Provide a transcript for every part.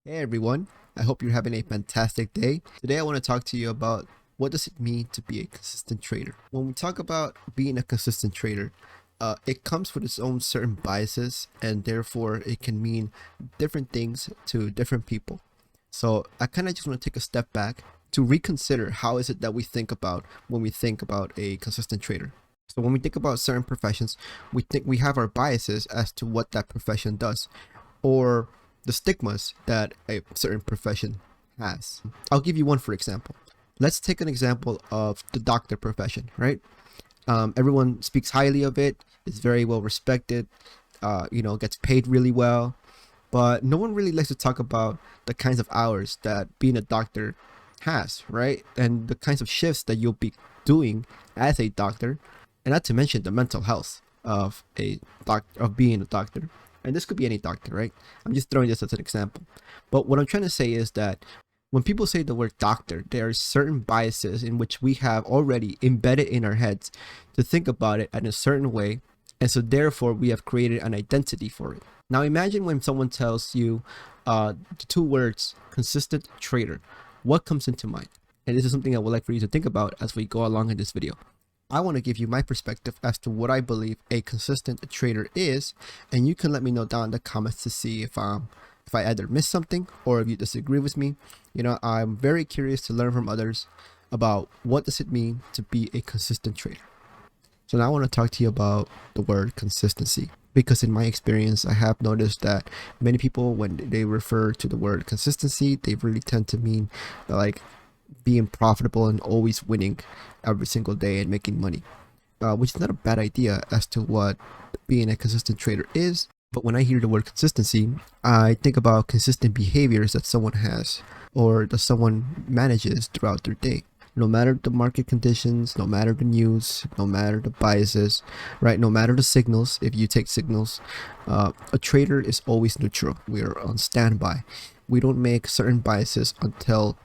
Hey everyone, I hope you're having a fantastic day. Today I want to talk to you about what does it mean to be a consistent trader. When we talk about being a consistent trader, it comes with its own certain biases and therefore it can mean different things to different people. So I kind of just want to take a step back to reconsider how is it that we think about when we think about a consistent trader. So when we think about certain professions, we think we have our biases as to what that profession does, or the stigmas that a certain profession has. I'll give you one for example. Let's take an example of the doctor profession, right? Everyone speaks highly of it. It's very well respected. Gets paid really well, but no one really likes to talk about the kinds of hours that being a doctor has, right? And the kinds of shifts that you'll be doing as a doctor, and not to mention the mental health of being a doctor. And this could be any doctor, right? I'm just throwing this as an example. But what I'm trying to say is that when people say the word doctor, there are certain biases in which we have already embedded in our heads to think about it in a certain way. And so therefore we have created an identity for it. Now imagine when someone tells you the two words consistent trader, what comes into mind? And this is something I would like for you to think about as we go along in this video. I want to give you my perspective as to what I believe a consistent trader is, and you can let me know down in the comments to see if I either missed something or if you disagree with me. I'm very curious to learn from others about what does it mean to be a consistent trader. So now I want to talk to you about the word consistency, because in my experience, I have noticed that many people, when they refer to the word consistency, they really tend to mean like being profitable and always winning every single day and making money, which is not a bad idea as to what being a consistent trader is. But when I hear the word consistency, I think about consistent behaviors that someone has or that someone manages throughout their day. No matter the market conditions, no matter the news, no matter the biases, right? No matter the signals, if you take signals, a trader is always neutral. We're on standby. We don't make certain biases until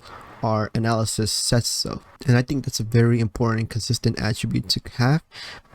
our analysis says so. And I think that's a very important consistent attribute to have,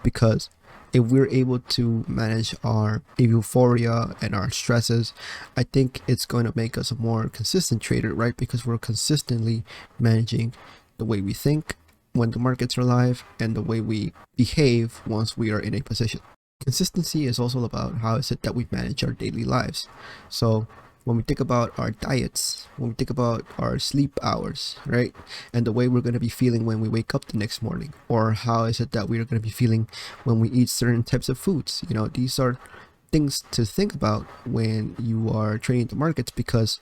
because if we're able to manage our euphoria and our stresses, I think it's going to make us a more consistent trader, right? Because we're consistently managing the way we think when the markets are live and the way we behave once we are in a position. Consistency is also about how is it that we manage our daily lives. So when we think about our diets, when we think about our sleep hours, right? And the way we're going to be feeling when we wake up the next morning, or how is it that we're going to be feeling when we eat certain types of foods. These are things to think about when you are trading the markets, because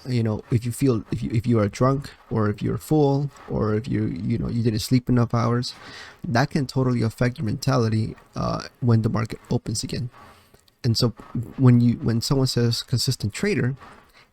if you are drunk, or if you're full, or if you didn't sleep enough hours, that can totally affect your mentality when the market opens again. And so when someone says consistent trader,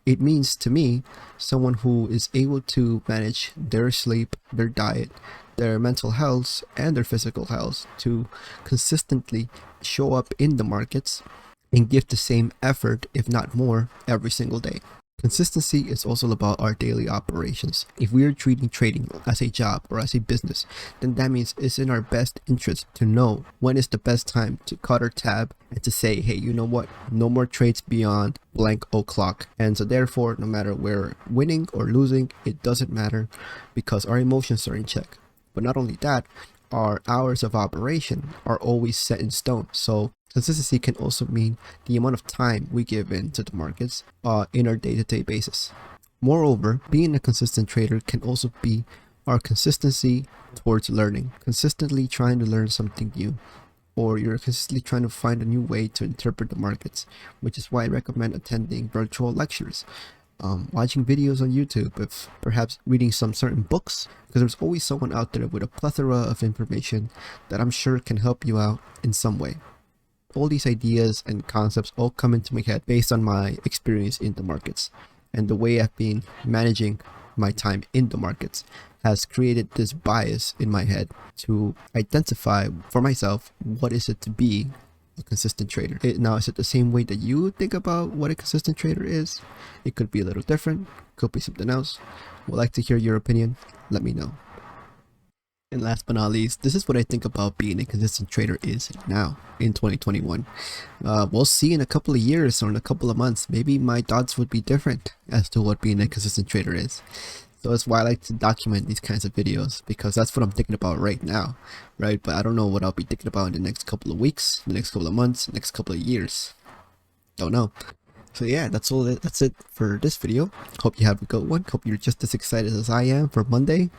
it means to me someone who is able to manage their sleep, their diet, their mental health, and their physical health to consistently show up in the markets and give the same effort, if not more, every single day. Consistency is also about our daily operations. If we are treating trading as a job or as a business, then that means it's in our best interest to know when is the best time to cut our tab and to say, hey, you know what? No more trades beyond blank o'clock. And so therefore, no matter we're winning or losing, it doesn't matter, because our emotions are in check. But not only that, our hours of operation are always set in stone. So consistency can also mean the amount of time we give in to the markets in our day-to-day basis. Moreover, being a consistent trader can also be our consistency towards learning, consistently trying to learn something new, or you're consistently trying to find a new way to interpret the markets, which is why I recommend attending virtual lectures, watching videos on YouTube, if perhaps reading some certain books, because there's always someone out there with a plethora of information that I'm sure can help you out in some way. All these ideas and concepts all come into my head based on my experience in the markets, and the way I've been managing my time in the markets has created this bias in my head to identify for myself what is it to be a consistent trader. Now, is it the same way that you think about what a consistent trader is? It could be a little different, could be something else. Would like to hear your opinion. Let me know. And last but not least, this is what I think about being a consistent trader is now in 2021. We'll see in a couple of years or in a couple of months, maybe my thoughts would be different as to what being a consistent trader is. So that's why I like to document these kinds of videos, because that's what I'm thinking about right now, right? But I don't know what I'll be thinking about in the next couple of weeks, the next couple of months, next couple of years. Don't know. So yeah, that's all. That's it for this video. Hope you have a good one. Hope you're just as excited as I am for Monday,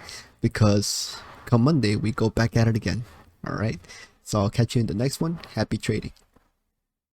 because come Monday we go back at it again. All right. So I'll catch you in the next one. Happy trading.